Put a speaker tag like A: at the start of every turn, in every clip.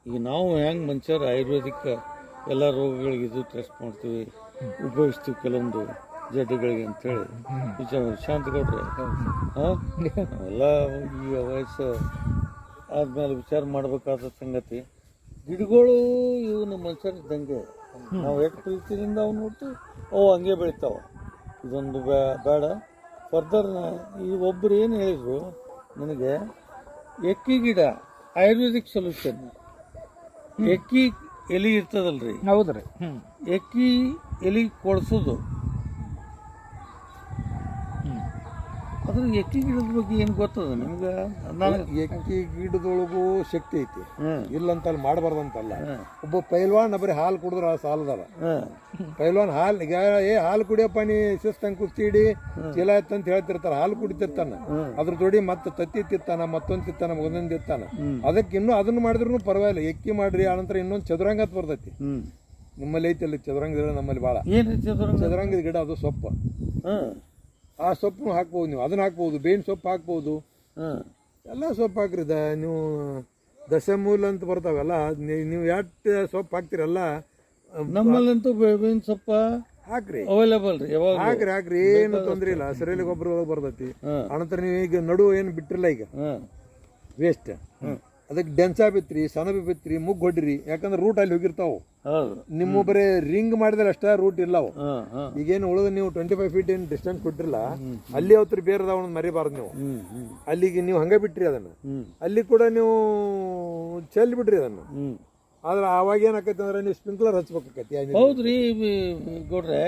A: ಈಗ ನಾವು ಹೆಂಗೆ ಮನುಷ್ಯರು ಆಯುರ್ವೇದಿಕ್ ಎಲ್ಲ ರೋಗಗಳಿಗೆ ಇದು ಟೆಸ್ಟ್ ಮಾಡ್ತೀವಿ, ಉಪಯೋಗಿಸ್ತೀವಿ ಕೆಲವೊಂದು ಜಡ್ಡುಗಳಿಗೆ ಅಂತೇಳಿ ವಿಚಾರ ಶಾಂತಗೌಡ್ರೆ. ಹಾಂ, ಎಲ್ಲ ಈಗ ವಯಸ್ಸು ಆದ್ಮೇಲೆ ವಿಚಾರ ಮಾಡಬೇಕಾದ ಸಂಗತಿ. ಗಿಡಗಳು ಇವು ನಮ್ಮ ಮನುಷ್ಯರು ಇದ್ದಂಗೆ, ನಾವು ಎಷ್ಟು ಪ್ರೀತಿಯಿಂದ ಅವು ನೋಡ್ತೀವಿ ಅವು ಹಂಗೆ ಬೆಳಿತಾವೆ. ಇದೊಂದು ಬೇಡ ಫರ್ದರ್. ಈ ಒಬ್ಬರು ಏನು ಹೇಳಿದ್ರು ನನಗೆ, ಎಕ್ಕಿ ಗಿಡ ಆಯುರ್ವೇದಿಕ್ ಸೊಲ್ಯೂಷನ್. ಎಕ್ಕಿ ಎಲೆ ಇರ್ತದಲ್ರಿ,
B: ಹೌದ್ರಿ.
A: ಎಕ್ಕಿ ಎಲೆ ಕೊಡ್ಸೋದು, ಅದ್ರ ಎಕ್ಕಿ ಗಿಡದ ಬಗ್ಗೆ ಏನು ಗೊತ್ತದ ನಿಮ್ಗೆ? ನಾನು
C: ಎಕ್ಕಿ ಗಿಡದೊಳಗೂ ಶಕ್ತಿ ಐತಿ, ಇಲ್ಲಂತ ಅಲ್ಲಿ ಮಾಡಬಾರ್ದಂತಲ್ಲ. ಒಬ್ಬ ಪೈಲ್ವಾನ್ ಬರೀ ಹಾಲು ಕುಡಿದ್ರೆ ಸಾಲದಲ್ಲ. ಪೈಲ್ವಾನ್ ಹಾಲು ಈಗ ಹಾಲು ಕುಡಿಯಪ್ಪ ನೀ ಶಿಸ್ತಂಗೆ ಕುಸ್ತಿ ಹಿಡಿ ಚೀಲ ಎತ್ತಂತ ಹೇಳ್ತಿರ್ತಾರ, ಹಾಲು ಕುಡಿತಿರ್ತಾನ, ಅದ್ರ ಜೋಡಿ ಮತ್ತೆ ತತ್ತಿ ತಿತ್ತಾನ, ಮತ್ತೊಂದು ತಿತ್ತಾನ, ಒಂದೊಂದು ತಿತ್ತಾನ. ಅದಕ್ಕೆ ಇನ್ನೂ ಅದನ್ನ ಮಾಡಿದ್ರು ಪರವಾಗಿಲ್ಲ. ಎಕ್ಕಿ ಮಾಡ್ರಿ, ಆನಂತರ ಇನ್ನೊಂದು ಚದುರಂಗ ಅಂತ ಬರ್ತೈತಿ. ನಿಮ್ಮಲ್ಲಿ ಐತಿ ಚದುರಂಗದ ಗಿಡ, ನಮ್ಮಲ್ಲಿ ಭಾಳ ಚದುರಂಗದ ಗಿಡ, ಅದು ಸೊಪ್ಪು. ಆ ಸೊಪ್ಪು ಹಾಕ್ಬೋದು ನೀವು, ಅದನ್ನ ಹಾಕ್ಬೋದು, ಬೇವಿನ ಸೊಪ್ಪು ಹಾಕ್ಬೋದು, ಎಲ್ಲ ಸೊಪ್ಪು ಹಾಕ್ರಿ. ನೀವು ದಶಮೂಲ ಅಂತ ಬರ್ತಾವೆಲ್ಲ, ನೀವು ಎಷ್ಟು ಸೊಪ್ಪು ಹಾಕ್ತಿರಲ್ಲ.
A: ನಮ್ಮಲ್ಲಂತೂ ಬೇವಿನ ಸೊಪ್ಪ
C: ಹಾಕ್ರಿ,
A: ಅವೈಲೇಬಲ್ ರೀ, ಯಾವಾಗ
C: ಹಾಕ್ರಿ, ಏನು ತೊಂದ್ರೆ ಇಲ್ಲ. ಸರಿಯಲ್ಲಿ ಗೊಬ್ಬರ ಬರ್ತೈತಿ. ಅನಂತರ ನೀವು ಈಗ ನಡು ಏನು ಬಿಟ್ಟಿರಲ್ಲ ಈಗ ವೇಸ್ಟ್, ಅದಕ್ಕೆ ಡೆನ್ಸಾ ಬಿತ್ರಿ, ಸನಬಿ ಬಿತ್ರಿ, ಮುಗ್ಗು ಹೊಡ್ರಿ. ಯಾಕಂದ್ರೆ ರೂಟ್ ಅಲ್ಲಿ ಹೋಗಿರ್ತಾವು. ನಿಮ್ಮ ಬರೀ ರಿಂಗ್ ಮಾಡಿದ್ರೆ ಅಷ್ಟೇ ರೂಟ್ ಇಲ್ಲವು. ಈಗೇನು ಉಳಿದ ನೀವು 25 ಫೀಟ್ ಏನು ಡಿಸ್ಟೆನ್ಸ್ ಬಿಟ್ಟಿರಲ್ಲ, ಅಲ್ಲಿ ಅವತ್ತರ ಬೇರೆದಾವ ಮರಿಬಾರ್ದು ನೀವು. ಅಲ್ಲಿಗೆ ನೀವು ಹಂಗೆ ಬಿಟ್ರಿ ಅದನ್ನ, ಅಲ್ಲಿ ಕೂಡ ನೀವು ಚೆಲ್ಲಿ ಬಿಡ್ರಿ ಅದನ್ನ. ಆದ್ರೆ ಅವಾಗ ಏನಾಕೈತಿ ಅಂದ್ರೆ ನೀವು ಸ್ಪ್ರಿಂಕ್ಲರ್ ಹಚ್ಬೇಕಾಕೈತಿ.
A: ಹೌದ್ರಿ ಗೌಡ್ರೆ,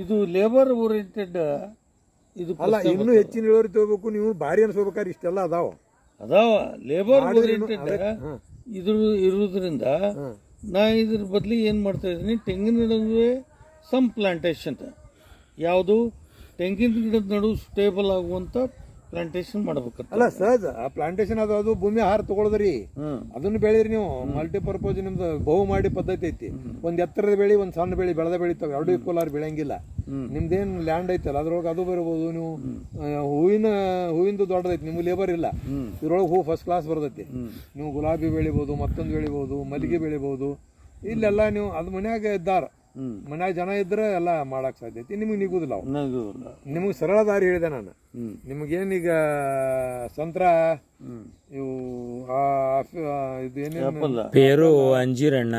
A: ಇದು ಲೇಬರ್ ಓರಿಯೆಂಟೆಡ್ ಇದು
C: ಅಲ್ಲ. ಇನ್ನೂ ಹೆಚ್ಚಿನ ಇಳುವರಿ ತಗೋಬೇಕು ನೀವು, ಭಾರಿ ಅನ್ಸ್ಬೇಕಾದ್ರೆ ಇಷ್ಟೆಲ್ಲ ಅದಾವ
A: ಲೇಬರ್ ಓರಿಯೆಂಟೆಡ್ ಇರುವುದರಿಂದ ನಾ ಇದ್ರ ಬದಲಿ ಏನು ಮಾಡ್ತಾ ಇದ್ದೀನಿ, ತೆಂಗಿನ ನಡುವೆ ಸಮ್ ಪ್ಲಾಂಟೇಶನ್, ಯಾವುದು ತೆಂಗಿನ ಗಿಡದ ನಡುವೆ ಸ್ಟೇಬಲ್ ಆಗುವಂತ ಪ್ಲಾಂಟೇಶನ್ ಮಾಡ್ಬೇಕು.
C: ಅಲ್ಲ ಸಹಜ ಆ ಪ್ಲಾಂಟೇಶನ್ ಅದು ಭೂಮಿ ಆಹಾರ ತಗೊಳದ್ರಿ, ಅದನ್ನ ಬೆಳೀರಿ ನೀವು. ಮಲ್ಟಿಪರ್ಪೋಸ್ ನಿಮ್ದು ಬಹು ಮಾಡಿ ಪದ್ಧತಿ ಐತಿ. ಒಂದ್ ಎತ್ತರದ ಬೆಳಿ, ಒಂದ್ ಸಣ್ಣ ಬೆಳಿ ಬೆಳೆದ ಬೆಳಿತಾವೆ, ಎರಡು ಈಕ್ವಲ್ ಆಗಿ ಬೆಳೆಯಂಗಿಲ್ಲ. ನಿಮ್ದೇನ್ ಲ್ಯಾಂಡ್ ಐತಲ್ಲ ಅದ್ರೊಳಗೆ ಅದು ಬರಬಹುದು. ನೀವು ಹೂವಿಂದು ದೊಡ್ಡದೈತಿ, ನಿಮ್ಗೆ ಲೇಬರ್ ಇಲ್ಲ, ಇದ್ರೊಳಗೆ ಹೂ ಫಸ್ಟ್ ಕ್ಲಾಸ್ ಬರ್ತೈತಿ. ನೀವು ಗುಲಾಬಿ ಬೆಳಿಬಹುದು, ಮತ್ತೊಂದು ಬೆಳಿಬಹುದು, ಮಲ್ಲಿಗೆ ಬೆಳಿಬಹುದು. ಇಲ್ಲೆಲ್ಲ ನೀವು ಅದು ಮನ್ಯಾಗ ಇದ್ದಾರ, ಮನ್ಯಾಗ ಜನ ಇದ್ರೆ ಎಲ್ಲ ಮಾಡಕ್ ಸಾಧ್ಯತೆ. ನಿಮಗೆ ನಿಗುದಿಲ್ಲ, ನಿಮಗೆ ಸರಳ ದಾರಿ ಹೇಳಿದೆ ನಾನು. ನಿಮಗೇನೀಗ ಸಂತ್ರ, ಇವು ಇದು ಏನೇನು
B: ಪೇರು, ಅಂಜೀರಣ್ಣ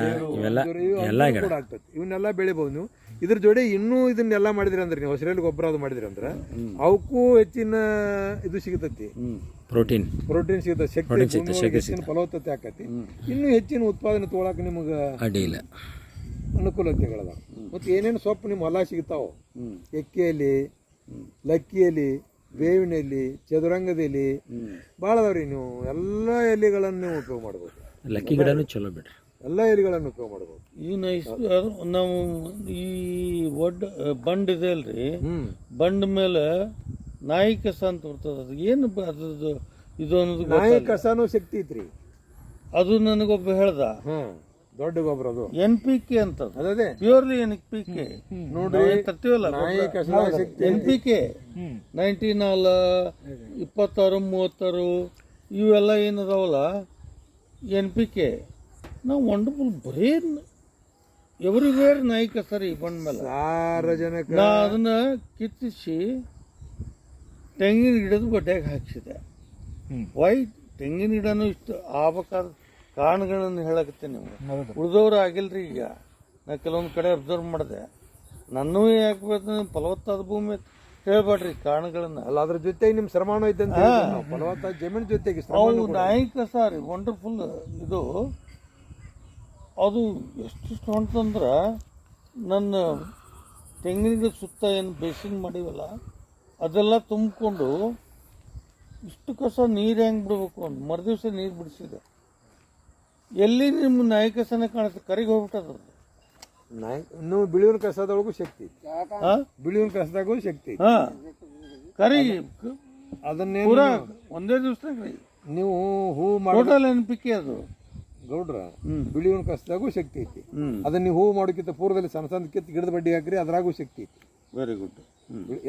C: ಕೂಡ ಆಗ್ತದೆ. ಇವನ್ನೆಲ್ಲ ಬೆಳಿಬಹುದು ನೀವು. ಇದ್ರ ಜೋಡಿ ಇನ್ನೂ ಇದನ್ನೆಲ್ಲ ಮಾಡಿದ್ರಿ ಅಂದ್ರೆ, ನೀವು ಹಸಿರಲ್ಲಿ ಗೊಬ್ಬರ ಅದು ಮಾಡಿದ್ರಿ ಅಂದ್ರೆ ಅವಕ್ಕೂ ಹೆಚ್ಚಿನ ಇದು ಸಿಗತೈತಿ, ಪ್ರೋಟೀನ್ ಸಿಗತೈತಿ, ಶಕ್ತಿ, ಹೆಚ್ಚಿನ ಫಲವತ್ತತೆ ಆಕತಿ. ಇನ್ನೂ ಹೆಚ್ಚಿನ ಉತ್ಪಾದನೆ ತಗೊಳಕ ನಿಮಗೆ ಅಡ್ಡಿಲ್ಲ, ಅನುಕೂಲತೆಗಳದ. ಮತ್ತು ಏನೇನು ಸೊಪ್ಪು ನಿಮ್ಮ ಹೊಲ ಸಿಗ್ತಾವ, ಎಕ್ಕಿಯಲ್ಲಿ, ಲಕ್ಕಿಯಲ್ಲಿ, ಬೇವಿನ ಎಲೆ, ಚದುರಂಗದ ಎಲೆ ಭಾಳ ಅದಾವ್ರಿ. ನೀವು ಎಲ್ಲ ಎಲೆಗಳನ್ನು ನೀವು ಉಪಯೋಗ ಮಾಡ್ಬೋದು.
B: ಲಕ್ಕಿ ಗಿಡನೂ ಚಲೋ ಬಿಡ್ರಿ,
C: ಎಲ್ಲ ಎಲೆಗಳನ್ನು ಉಪಯೋಗ ಮಾಡ್ಬೋದು.
A: ನಾವು ಈ ಬಂಡ್ ಇದೆ ಅಲ್ರಿ, ಬಂಡ್ ಮೇಲೆ ನಾಯಿ ಕಸ ಅಂತ ಬರ್ತದ, ಅದು ಏನು ಅದ್ರದ್ದು ಇದು ಅನ್ನೋದು.
C: ನಾಯಿ ಕಸನೂ ಶಕ್ತಿ ಐತ್ರಿ,
A: ಅದು ನನಗೊಬ್ಬ ಹೇಳ್ದ.
C: ದೊಡ್ಡ ಗೊಬ್ಬರ ಅದು NPK
A: ಅಂತ, ಅದೇ ಪ್ಯೂರ್ಲಿ NPK ನೋಡ್ರಿ ತರ್ತೀವಲ್ಲ. NPK 19 26 36 ಇವೆಲ್ಲ ಏನದಾವಲ್ಲ NPK. ನಾವು ವಂಡರ್ಫುಲ್ ಬರೀ ಎವ್ರಿವೇರ್ ನಾಯಿ ಕಸರಿ ಬಂದ್ಮೇಲೆ
C: ಸಾರಜನಕ.
A: ನಾ ಅದನ್ನ ಕಿತ್ತಿಸಿ ತೆಂಗಿನ ಗಿಡದ ಬಡ್ಡೆಗೆ ಹಾಕ್ಸಿದೆ. ತೆಂಗಿನ ಗಿಡನೂ ಇಷ್ಟು ಆಗ್ಬೇಕಾದ ಕಾರಣಗಳನ್ನು ಹೇಳಕತ್ತೀನಿ ನಿಮ್ಗೆ. ಉಳಿದವ್ರು ಆಗಿಲ್ರಿ. ಈಗ ನಾ ಕೆಲವೊಂದು ಕಡೆ ಅಬ್ಸರ್ವ್ ಮಾಡಿದೆ, ನನ್ನೂ ಯಾಕೆ ಫಲವತ್ತಾದ ಭೂಮಿ ಹೇಳ್ಬೇಡ್ರಿ ಕಾರಣಗಳನ್ನ.
C: ಅಲ್ಲ, ಅದ್ರ ಜೊತೆಗೆ ನಿಮ್ಮ ಶ್ರಮಾನು ಐತೆ ಅಂತ ಫಲವತ್ತಾದ ಜಮೀನ್ ಜೊತೆಗೆ
A: ಅವು ನಾಯಿ ಕಸ ರೀ ವಂಡರ್ಫುಲ್. ಇದು ಅದು ಎಷ್ಟು ಅಂತಂದ್ರೆ, ನನ್ನ ತೆಂಗಿನ ಸುತ್ತ ಏನು ಬೇಸಿಂಗ್ ಮಾಡಿವಲ್ಲ ಅದೆಲ್ಲ ತುಂಬಿಕೊಂಡು ಇಷ್ಟು ಕಸ ನೀರು ಹೆಂಗೆ ಬಿಡ್ಬೇಕು ಅಂತ ಮರುದಿವ್ಸ ನೀರು ಬಿಡಿಸಿದೆ. ಎಲ್ಲಿ ನಿಮ್ಮ ನಾಯಿ ಕಸನ ಕಾಣುತ್ತೆ, ಕರಿಗೆ ಹೋಗ್ಬಿಟ್ಟದ.
C: ನಾಯಿ ಇನ್ನು ಬಿಳಿವಿನ ಕಸದೊಳಗೂ ಶಕ್ತಿ, ಬಿಳಿವಿನ ಕಸದಾಗೂ ಶಕ್ತಿ.
A: ಕರಿ
C: ಅದನ್ನೇ
A: ಒಂದೇ ದಿವಸದಾಗ
C: ನೀವು ಹೂ
A: ಟೋಟಲ್ NPK ಅದು
C: ಗೌಡ್ರ. ಬಿಳಿವಿನ ಕಸದಾಗೂ ಶಕ್ತಿ ಐತಿ. ಅದನ್ನ ನೀವು ಹೂ ಮಾಡೋಕ್ಕಿಂತ ಪೂರ್ವದಲ್ಲಿ ಸಣ್ಣ ಸಣ್ಣ ಕಿತ್ತು ಗಿಡದ ಬಡ್ಡಿ ಹಾಕ್ರಿ, ಅದ್ರಾಗೂ ಶಕ್ತಿ ಐತಿ.
A: Very good.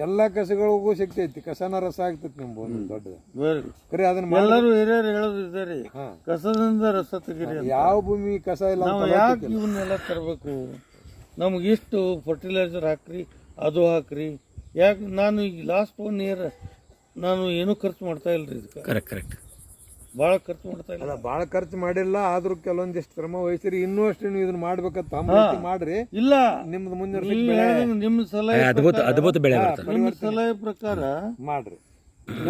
C: ಎಲ್ಲಾ ಕಸಗಳಿಗೂ ಶಕ್ತಿ ಐತಿ. ಕಸನ ರಸ ಆಗ್ತೈತಿ ನಿಮ್ಗೆ ಒಂದು ದೊಡ್ಡದು.
A: ವೆರಿ
C: ಕರೆ ಅದನ್ನ
A: ಎಲ್ಲರೂ ಹಿರಿಯರು ಹೇಳೋದು ಇದ್ದಾರೆ, ಕಸದಿಂದ ರಸ ತೆಗೀರಿ ಅಂತ.
C: ಯಾವ ಭೂಮಿ ಕಸ ಇಲ್ಲ
A: ನಾವು ಯಾಕೆ ಇವನ್ನೆಲ್ಲ ತರಬೇಕು? ನಮ್ಗೆ ಇಷ್ಟು ಫರ್ಟಿಲೈಸರ್ ಹಾಕ್ರಿ, ಅದು ಹಾಕ್ರಿ. ಯಾಕೆ ನಾನು ಈಗ ಲಾಸ್ಟ್ 1 ಇಯರ್ ನಾನು ಏನೂ ಖರ್ಚು ಮಾಡ್ತಾ ಇಲ್ರಿ ಇದಕ್ಕೆ.
B: Correct correct.
A: ಭಾಳ ಖರ್ಚು ಮಾಡ್ತಾ ಇಲ್ಲ.
C: ಅಲ್ಲ, ಭಾಳ ಖರ್ಚು ಮಾಡಿಲ್ಲ, ಆದ್ರೂ ಕೆಲವೊಂದಿಷ್ಟು ಶ್ರಮ ವಹಿಸಿರಿ. ಇನ್ನೂ ಅಷ್ಟು ನೀವು ಇದನ್ನ ಮಾಡ್ಬೇಕಂತ ಮಾಡ್ರಿ.
A: ಇಲ್ಲ,
C: ನಿಮ್ದು ಮುಂದೆ
A: ನಿಮ್ಮ ಸಲಹೆ
B: ಅದ್ಭುತ ಬೆಳೆ ಬರ್ತದೆ.
A: ನಿಮ್ಮ ಸಲಹೆ ಪ್ರಕಾರ
C: ಮಾಡ್ರಿ.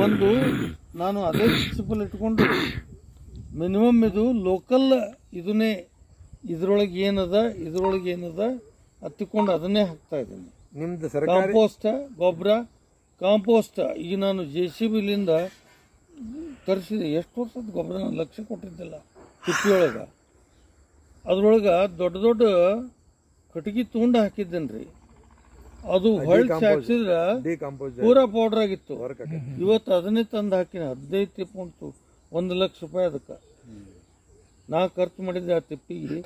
A: ಒಂದು ನಾನು ಅದೇ ಪ್ರಿನ್ಸಿಪಲ್ ಇಟ್ಕೊಂಡು ಮಿನಿಮಮ್ ಇದು ಲೋಕಲ್ ಇದನ್ನೇ ಇದ್ರೊಳಗೆ ಏನದ ಹತ್ತಿಕೊಂಡು ಅದನ್ನೇ ಹಾಕ್ತಾ ಇದ್ದೀನಿ.
C: ನಿಮ್ದು ಸರ್ಕಾರಿ
A: ಕಾಂಪೋಸ್ಟ್ ಗೊಬ್ಬರ, ಕಾಂಪೋಸ್ಟ್ ಈಗ ನಾನು JCBಲಿಂದ ತರಿಸಿದೆ. ಎಷ್ಟು ವರ್ಷದ ಗೊಬ್ಬರ? ನಾನು ಲಕ್ಷ ಕೊಟ್ಟಿದ್ದಿಲ್ಲ ತಿಪ್ಪಿಯೊಳಗೆ. ಅದ್ರೊಳಗೆ ದೊಡ್ಡ ದೊಡ್ಡ ಕಟ್ಟಿಗೆ ತುಂಡು ಹಾಕಿದ್ದೇನೆ ರೀ. ಅದು ಹೊಳ್ಳಿ ಹಾಕ್ಸಿದ್ರೆ
C: ಡಿಕಂಪೋಸ್
A: ಪೂರಾ ಪೌಡರ್ ಆಗಿತ್ತು. ಇವತ್ತು ಅದನ್ನೇ ತಂದು ಹಾಕಿನ 15 ತಿಪ್ಪು 1 ಲಕ್ಷ ರೂಪಾಯಿ ಅದಕ್ಕೆ ನಾ ಖರ್ಚು ಮಾಡಿದ್ದೆ. ಆ ತಿಪ್ಪಿಗೆ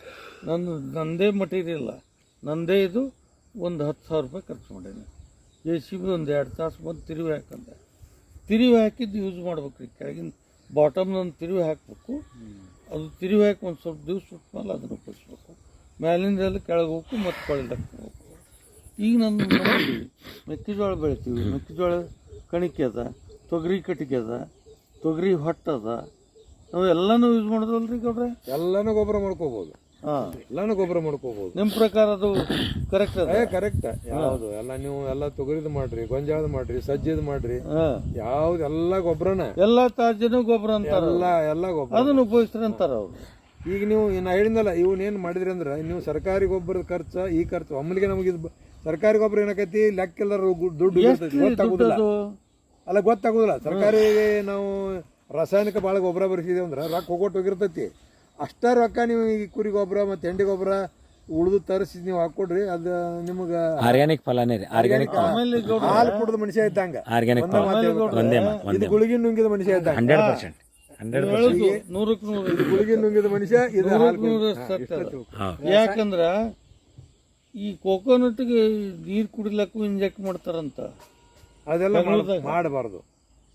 A: ನಂದೇ ಮಟೀರಿಯಲ್ಲ, ನಂದೇ ಇದು ಒಂದು 10,000 ರೂಪಾಯಿ ಖರ್ಚು ಮಾಡೀನಿ. JCB ಒಂದು 2 ತಾಸು ಬಂದು ತಿರುವಿ ಹಾಕಂದೆ. ತಿರುವಿ ಹಾಕಿದ್ದು ಯೂಸ್ ಮಾಡ್ಬೇಕು ರೀ. ಕೆಳಗಿನ ಬಾಟಮ್ನೊಂದು ತಿರುವಿ ಹಾಕಬೇಕು. ಅದು ತಿರುವಿ ಹಾಕಿ ಒಂದು ಸ್ವಲ್ಪ ದಿವ್ಸ ಸುಟ್ಟಮೇಲೆ ಅದನ್ನು ಉಪಯೋಗಿಸ್ಬೇಕು. ಮ್ಯಾಲಿಂದೆಲ್ಲ ಕೆಳಗೆ ಹೋಗ್ಬೇಕು ಮತ್ತು ಕೊಳಿಗೆ ಹಾಕ್ಬೇಕು. ಈಗ ನನ್ನ ಮೆಕ್ಕೆಜೋಳ ಬೆಳಿತೀವಿ. ಮೆಕ್ಕೆಜೋಳ ಕಣಿಕೆ ಅದ, ತೊಗರಿ ಕಟ್ಟಿಗೆ ಅದ, ತೊಗರಿ ಹೊಟ್ಟು ಅದ. ನಾವು ಎಲ್ಲನೂ ಯೂಸ್ ಮಾಡೋದಲ್ರಿ ಗೌಡ್ರೆ?
C: ಎಲ್ಲಾನು ಗೊಬ್ಬರ ಮಾಡ್ಕೋಬಹುದು. ಎಲ್ಲಾನು ಗೊಬ್ಬರ ಮಾಡ್ಕೋಬಹುದು.
A: ನಿಮ್ಮ ಪ್ರಕಾರ ಅದು ಕರೆಕ್ಟ್ ಅದ?
C: ಕರೆಕ್ಟ್. ಯಾವ್ದು ಎಲ್ಲ ನೀವು ಎಲ್ಲ ತೊಗರಿದು ಮಾಡ್ರಿ, ಗೊಂಜಾಳದ ಮಾಡ್ರಿ, ಸಜ್ಜಿದ್ ಮಾಡ್ರಿ, ಯಾವ್ದು ಎಲ್ಲ ಗೊಬ್ಬರನ
A: ಎಲ್ಲ ತಾಜನು ಗೊಬ್ಬರ ಅಂತಾರ.
C: ಎಲ್ಲ ಗೊಬ್ಬರ
A: ಅದನ್ನ ಉಪಯೋಗಿಸ್ರಿ ಅಂತಾರ ಅವ್ರು.
C: ಈಗ ನೀವು ನಾ ಹೇಳಿದ್ನಲ್ಲ, ಇವನ್ನೇನು ಮಾಡಿದ್ರಿ ಅಂದ್ರೆ ನೀವು ಸರ್ಕಾರಿ ಗೊಬ್ಬರದ ಖರ್ಚು ಈ ಖರ್ಚು ಒಮ್ಮಲಿಗೆ ನಮಗೆ ಸರ್ಕಾರಿ ಗೊಬ್ಬರ ಏನಕೈತಿ ಲೆಕ್ಕ ಎಲ್ಲರೂ ದುಡ್ಡು ಗೊತ್ತಾಗುದಿಲ್ಲ. ಅಲ್ಲ, ಗೊತ್ತಾಗುದಿಲ್ಲ. ಸರ್ಕಾರಿ ನಾವು ರಾಸಾಯನಿಕ ಭಾಳ ಗೊಬ್ಬರ ಬರಿಸಿದೇವೆ ಅಂದ್ರೆ ರೊಕ್ಕ ಹೋಗಿರ್ತೈತಿ. ಅಷ್ಟೇ ರೊಕ್ಕ ನೀವು ಈ ಕುರಿ ಗೊಬ್ಬರ ಮತ್ತು ಹೆಂಡಿ ಗೊಬ್ಬರ ಉಳಿದು ತರಿಸಿ ನೀವು ಹಾಕೊಡ್ರಿ. ಅದು ನಿಮ್ಗೆ
B: ಆರ್ಗ್ಯಾನಿಕ್ ಫಲನೇ ರೀ. ಆರ್ಗ್ಯಾನಿಕ್
C: ಹಾಲು ಕುಡಿದ ಮನುಷ್ಯ ಇದ್ದಂಗ,
B: ಆರ್ಗ್ಯಾನಿಕ್
C: ಇದು ಗುಳಿಗೆ ನುಂಗಿದ ಮನುಷ್ಯ ಇದ್ದಂಗ.
B: 100%
C: ಗುಳಿಗೆ ನುಂಗಿದ ಮನುಷ್ಯ ಇದು
A: ಯಾಕಂದ್ರ ಈ ಕೋಕೋನಟ್ಗೆ ನೀರು ಕುಡಿಲಕ್ಕೂ ಇಂಜೆಕ್ಟ್ ಮಾಡ್ತಾರಂತ.
C: ಅದೆಲ್ಲ ಮಾಡಬಾರ್ದು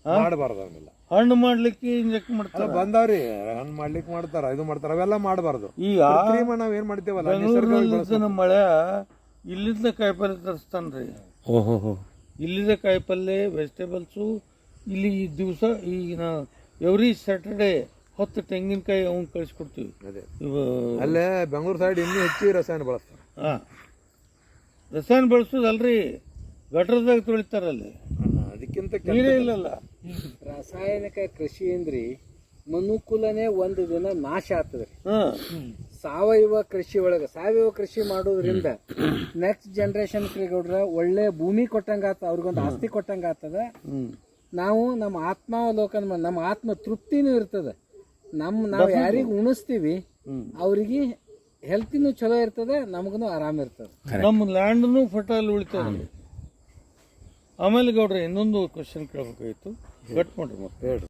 C: ಅವನ್ನೆಲ್ಲ.
A: ಹಣ್ಣು ಮಾಡ್ಲಿಕ್ಕೆ ಇಂಜೆಕ್ಟ್ ಮಾಡ್ತಾರ.
C: ಬಂದಾವ್ರಿ, ಹಣ್ಣು ಮಾಡ್ಲಿಕ್ಕೆ ಮಾಡ್ತಾರ, ಇದು ಮಾಡ್ತಾರ, ಅವೆಲ್ಲ ಮಾಡಬಾರ್ದು.
A: ಈಗ
C: ನಾವ್ ಏನ್ ಮಾಡ್ತೇವಲ್ಲ,
A: ಬೆಂಗಳೂರಿನ ಮಳೆ ಇಲ್ಲಿಂದ ಕಾಯಿಪಲ್ಲೆ ತರಿಸ್ತಾನ್ರಿ. ಇಲ್ಲಿಂದ ಕಾಯಿಪಲ್ಲೆ, ವೆಜಿಟೇಬಲ್ಸು ಇಲ್ಲಿ ದಿವಸ ಈಗ ನಾವು ಎವ್ರಿ ಸ್ಯಾಟರ್ಡೆ 10 ತೆಂಗಿನಕಾಯಿ ಅವ್ನು ಕಳಿಸ್ಕೊಡ್ತೀವಿ.
C: ಅಲ್ಲೇ ಬೆಂಗಳೂರು ಸೈಡ್ ಇನ್ನೂ ಹೆಚ್ಚು ರಸಾಯನ ಬಳಸ್ತಾರೆ.
A: ರಸಾಯನ ಬಳಸೋದಲ್ರಿ, ಗಟ್ರದಾಗ ತೊಳಿತಾರಲ್ಲಿ.
C: ಅದಕ್ಕಿಂತ
A: ನೀರೇ ಇಲ್ಲಲ್ಲ.
D: ರಾಸಾಯನಿಕ ಕೃಷಿ ಅಂದ್ರಿ ಮನುಕುಲನೇ ಒಂದು ದಿನ ನಾಶ ಆಗ್ತದ್ರಿ. ಸಾವಯವ ಕೃಷಿ ಮಾಡೋದ್ರಿಂದ ನೆಕ್ಸ್ಟ್ ಜನರೇಷನ್ ಗೌಡ್ರ ಒಳ್ಳೆ ಭೂಮಿ ಕೊಟ್ಟಂಗ ಆತ, ಅವ್ರಿಗೊಂದು ಆಸ್ತಿ ಕೊಟ್ಟಂಗ ಆಗ್ತದ. ನಾವು ನಮ್ಮ ಆತ್ಮಾವಲೋಕನ, ನಮ್ಮ ಆತ್ಮ ತೃಪ್ತಿನೂ ಇರ್ತದ. ನಾವು ಯಾರಿಗೆ ಉಣಿಸ್ತೀವಿ ಅವ್ರಿಗೆ ಹೆಲ್ತಿನೂ ಚಲೋ ಇರ್ತದೆ, ನಮಗೂ ಆರಾಮ ಇರ್ತದೆ,
A: ನಮ್ಮ ಲ್ಯಾಂಡ್ನು ಫರ್ಟೈಲ್ ಉಳಿತದೆ. ಆಮೇಲೆ ಗೌಡ್ರೆ ಇನ್ನೊಂದು ಕ್ವಶನ್ ಕೇಳಬೇಕಾಗಿತ್ತು. ಕಟ್ ಮಾಡ್ರಿ ಮತ್ತೆ.